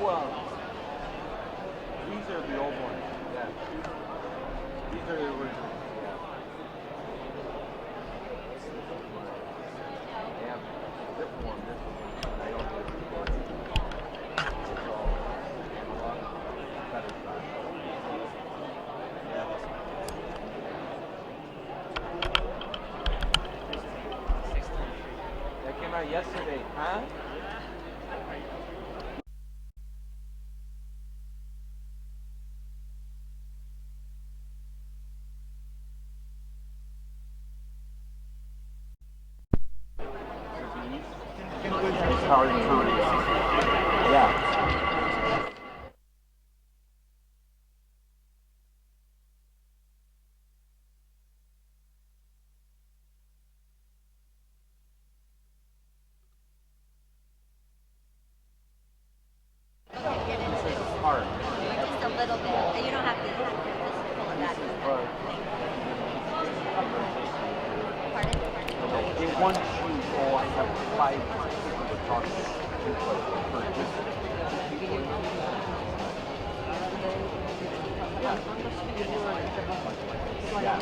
these are the old ones. Yeah. These are the original. Yeah. They have different one. This one. I don't know if it's all analog. Better side. Yeah. That came out yesterday, huh? It's hard to yeah. It's hard. Just a little bit. You don't have to just pull it back. Pardon? In one shoe, oh, I have 5 people to talk to for just yeah.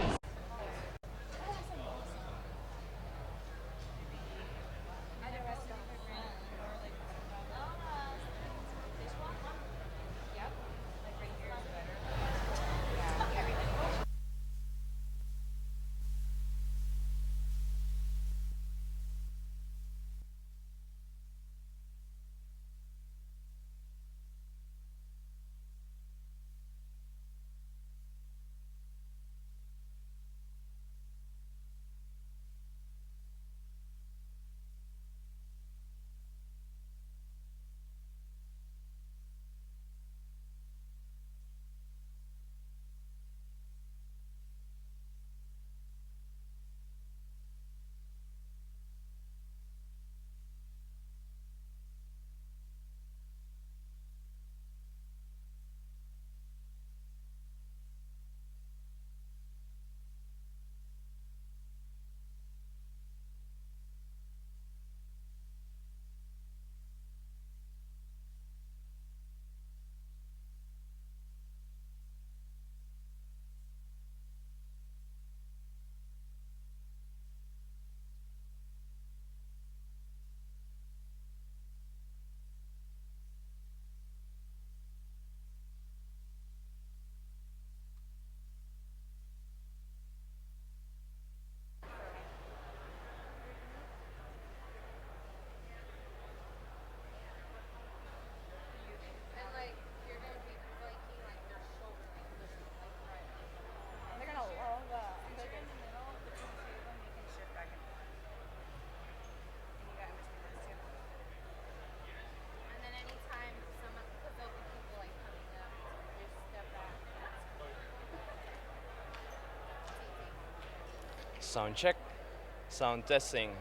Sound check. Sound testing.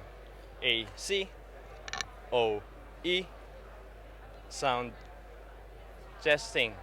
A C O E. Sound testing.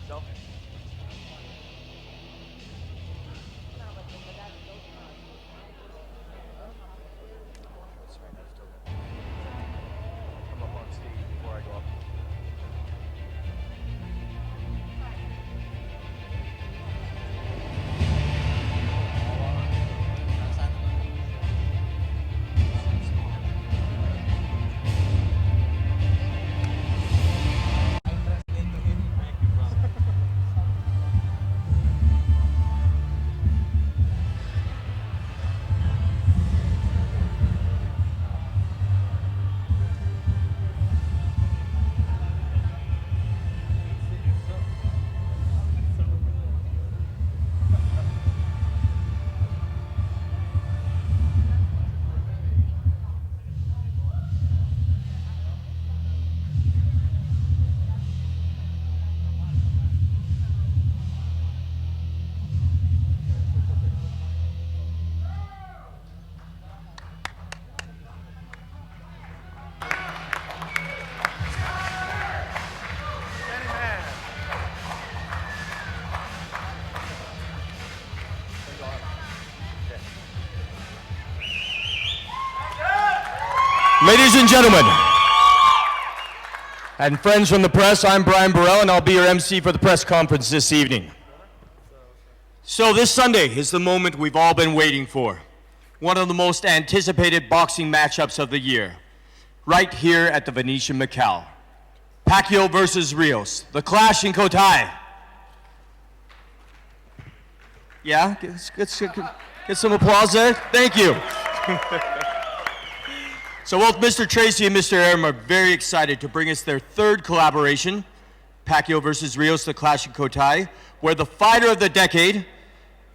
Self? That's right, that's still good. Come up on stage before I go up. Ladies and gentlemen, and friends from the press, I'm Brian Burrell, and I'll be your MC for the press conference this evening. So this Sunday is the moment we've all been waiting for. One of the most anticipated boxing matchups of the year, right here at the Venetian Macau. Pacquiao versus Rios, the clash in Cotai. Yeah, get some applause there. Thank you. So both Mr. Tracy and Mr. Aram are very excited to bring us their third collaboration, Pacquiao versus Rios, the clash in Cotai, where the fighter of the decade,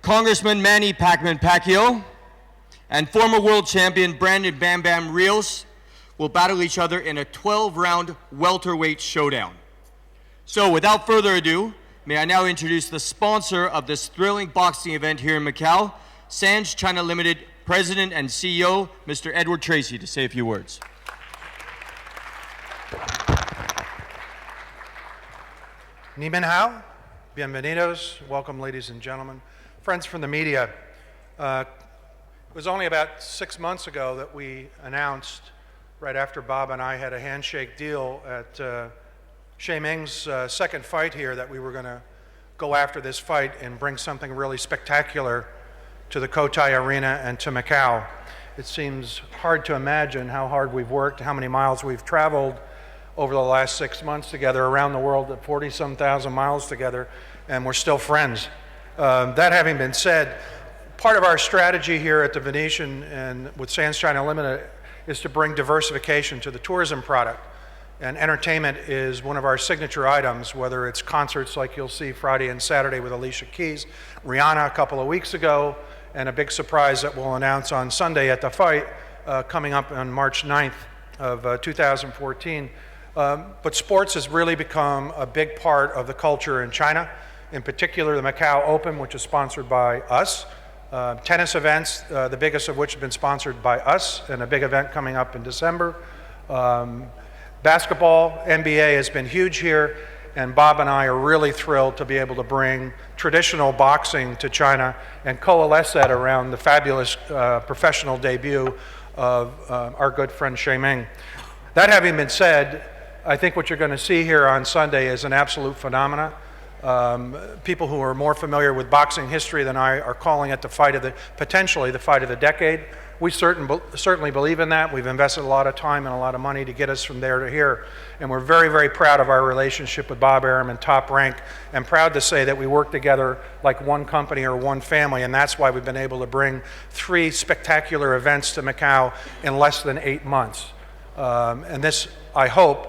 Congressman Manny Pacman Pacquiao, and former world champion Brandon Bam Bam Rios will battle each other in a 12-round welterweight showdown. So without further ado, may I now introduce the sponsor of this thrilling boxing event here in Macau, Sands China Limited President and CEO, Mr. Edward Tracy, to say a few words. Ni min hao, bienvenidos, welcome ladies and gentlemen. Friends from the media, it was only about 6 months ago that we announced, right after Bob and I had a handshake deal at Xie Ming's second fight here, that we were going to go after this fight and bring something really spectacular to the Cotai Arena and to Macau. It seems hard to imagine how hard we've worked, how many miles we've traveled over the last 6 months together around the world, at 40-some thousand miles together, and we're still friends. That having been said, part of our strategy here at the Venetian and with Sands China Limited is to bring diversification to the tourism product. And entertainment is one of our signature items, whether it's concerts like you'll see Friday and Saturday with Alicia Keys, Rihanna a couple of weeks ago, and a big surprise that we'll announce on Sunday at the fight coming up on March 9th of 2014. But sports has really become a big part of the culture in China, in particular the Macau Open, which is sponsored by us. Tennis events, the biggest of which have been sponsored by us, and a big event coming up in December. Basketball, NBA has been huge here, and Bob and I are really thrilled to be able to bring traditional boxing to China and coalesce that around the fabulous professional debut of our good friend Xie Ming. That having been said, I think what you're going to see here on Sunday is an absolute phenomenon. People who are more familiar with boxing history than I are calling it potentially the fight of the decade. We certainly believe in that. We've invested a lot of time and a lot of money to get us from there to here. And we're very, very proud of our relationship with Bob Arum and Top Rank, and proud to say that we work together like one company or one family, and that's why we've been able to bring 3 spectacular events to Macau in less than 8 months. And this, I hope,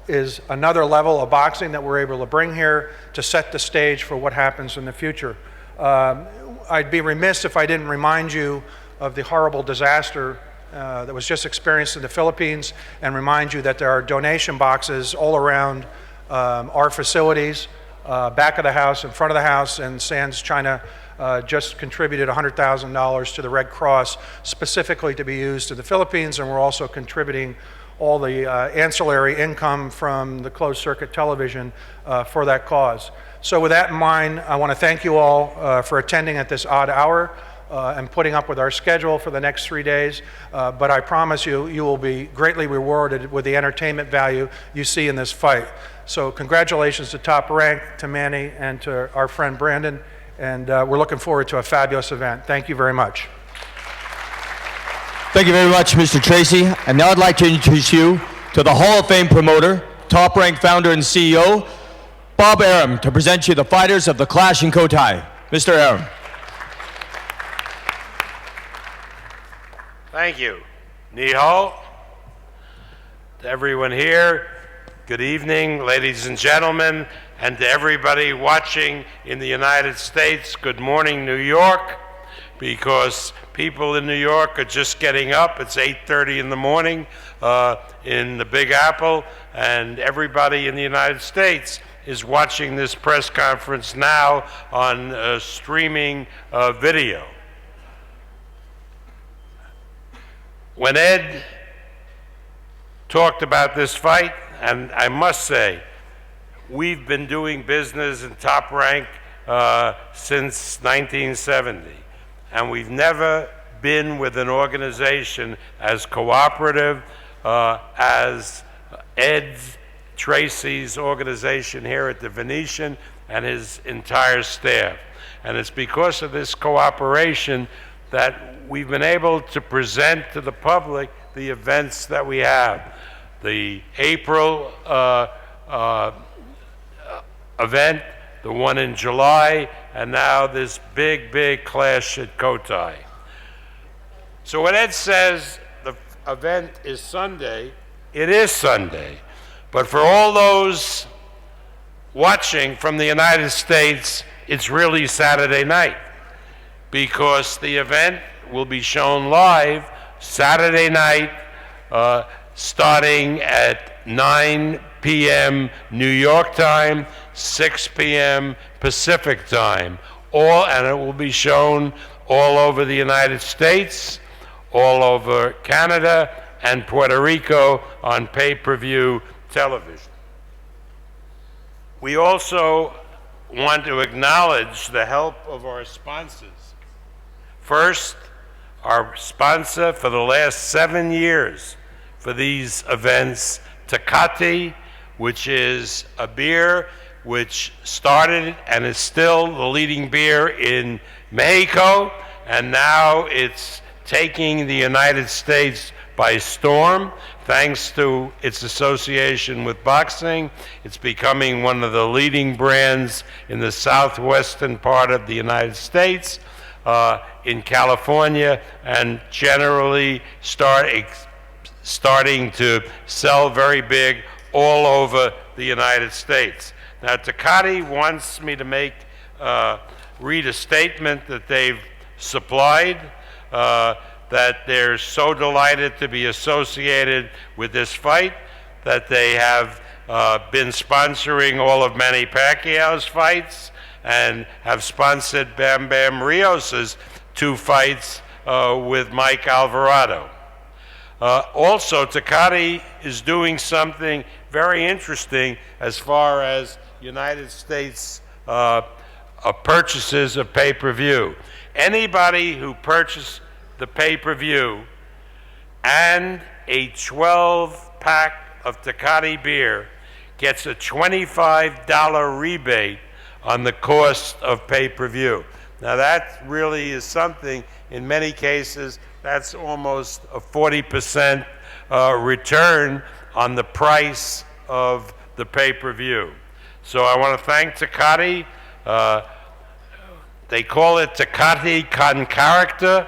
is another level of boxing that we're able to bring here to set the stage for what happens in the future. I'd be remiss if I didn't remind you of the horrible disaster that was just experienced in the Philippines, and remind you that there are donation boxes all around our facilities, back of the house, in front of the house, and Sands China just contributed $100,000 to the Red Cross specifically to be used in the Philippines, and we're also contributing all the ancillary income from the closed circuit television for that cause. So with that in mind, I want to thank you all for attending at this odd hour and putting up with our schedule for the next 3 days. But I promise you, you will be greatly rewarded with the entertainment value you see in this fight. So congratulations to Top Rank, to Manny, and to our friend Brandon. And we're looking forward to a fabulous event. Thank you very much. Thank you very much, Mr. Tracy. And now I'd like to introduce you to the Hall of Fame promoter, Top Rank founder and CEO, Bob Arum, to present you the fighters of the Clash in Kotai. Mr. Arum. Thank you. Ni hao. To everyone here, good evening, ladies and gentlemen, and to everybody watching in the United States, good morning, New York, because people in New York are just getting up. It's 8:30 in the morning in the Big Apple, and everybody in the United States is watching this press conference now on streaming video. When Ed talked about this fight, and I must say, we've been doing business in Top Rank since 1970, and we've never been with an organization as cooperative as Ed Tracy's organization here at the Venetian and his entire staff. And it's because of this cooperation that we've been able to present to the public the events that we have. The April event, the one in July, and now this big, big clash at Kotai. So when Ed says the event is Sunday, it is Sunday. But for all those watching from the United States, it's really Saturday night, because the event will be shown live Saturday night starting at 9 p.m. New York time, 6 p.m. Pacific time, and it will be shown all over the United States, all over Canada, and Puerto Rico on pay-per-view television. We also want to acknowledge the help of our sponsors. First, our sponsor for the last 7 years for these events, Tecate, which is a beer which started and is still the leading beer in Mexico, and now it's taking the United States by storm. Thanks to its association with boxing, it's becoming one of the leading brands in the southwestern part of the United States, in California, and generally starting to sell very big all over the United States. Now, Tecate wants me to read a statement that they've supplied, that they're so delighted to be associated with this fight, that they have been sponsoring all of Manny Pacquiao's fights and have sponsored Bam Bam Rios's 2 fights with Mike Alvarado. Also, Tecate is doing something very interesting as far as United States purchases of pay-per-view. Anybody who purchased the pay-per-view and a 12-pack of Tecate beer gets a $25 rebate on the cost of pay-per-view. Now that really is something. In many cases, that's almost a 40% return on the price of the pay-per-view. So I want to thank Tecate. They call it Tecate con character,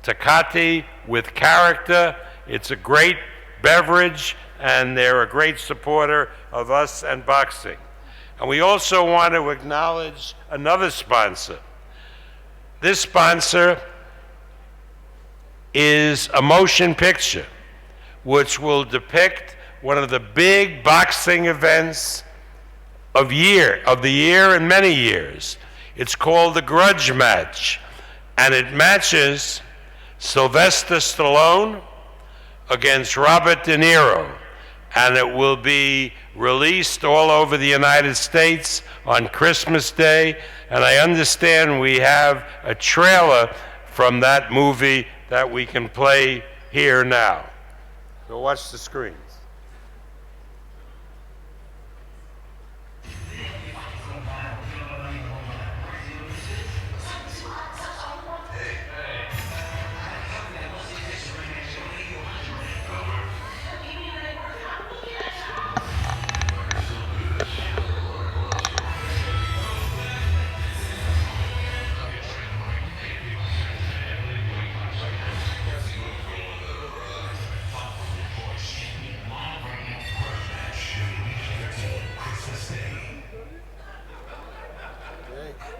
Tecate with character. It's a great beverage, and they're a great supporter of us and boxing. And we also want to acknowledge another sponsor. This sponsor is a motion picture which will depict one of the big boxing events of the year in many years. It's called the Grudge Match, and it matches Sylvester Stallone against Robert De Niro, and it will be released all over the United States on Christmas Day. And I understand we have a trailer from that movie that we can play here now. So watch the screens.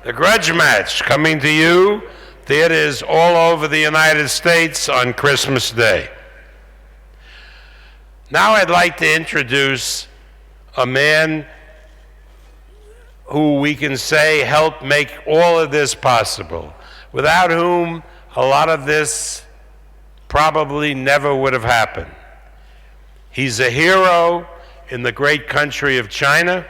The Grudge Match, coming to you, theaters all over the United States on Christmas Day. Now I'd like to introduce a man who we can say helped make all of this possible, without whom a lot of this probably never would have happened. He's a hero in the great country of China.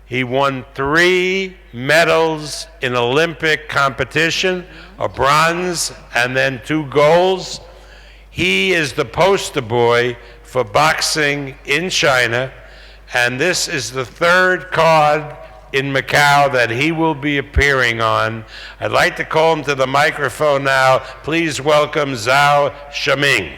He won 3 medals in Olympic competition, a bronze and then 2 golds. He is the poster boy for boxing in China, and this is the 3rd card in Macau that he will be appearing on. I'd like to call him to the microphone now. Please welcome Zhao Shiming.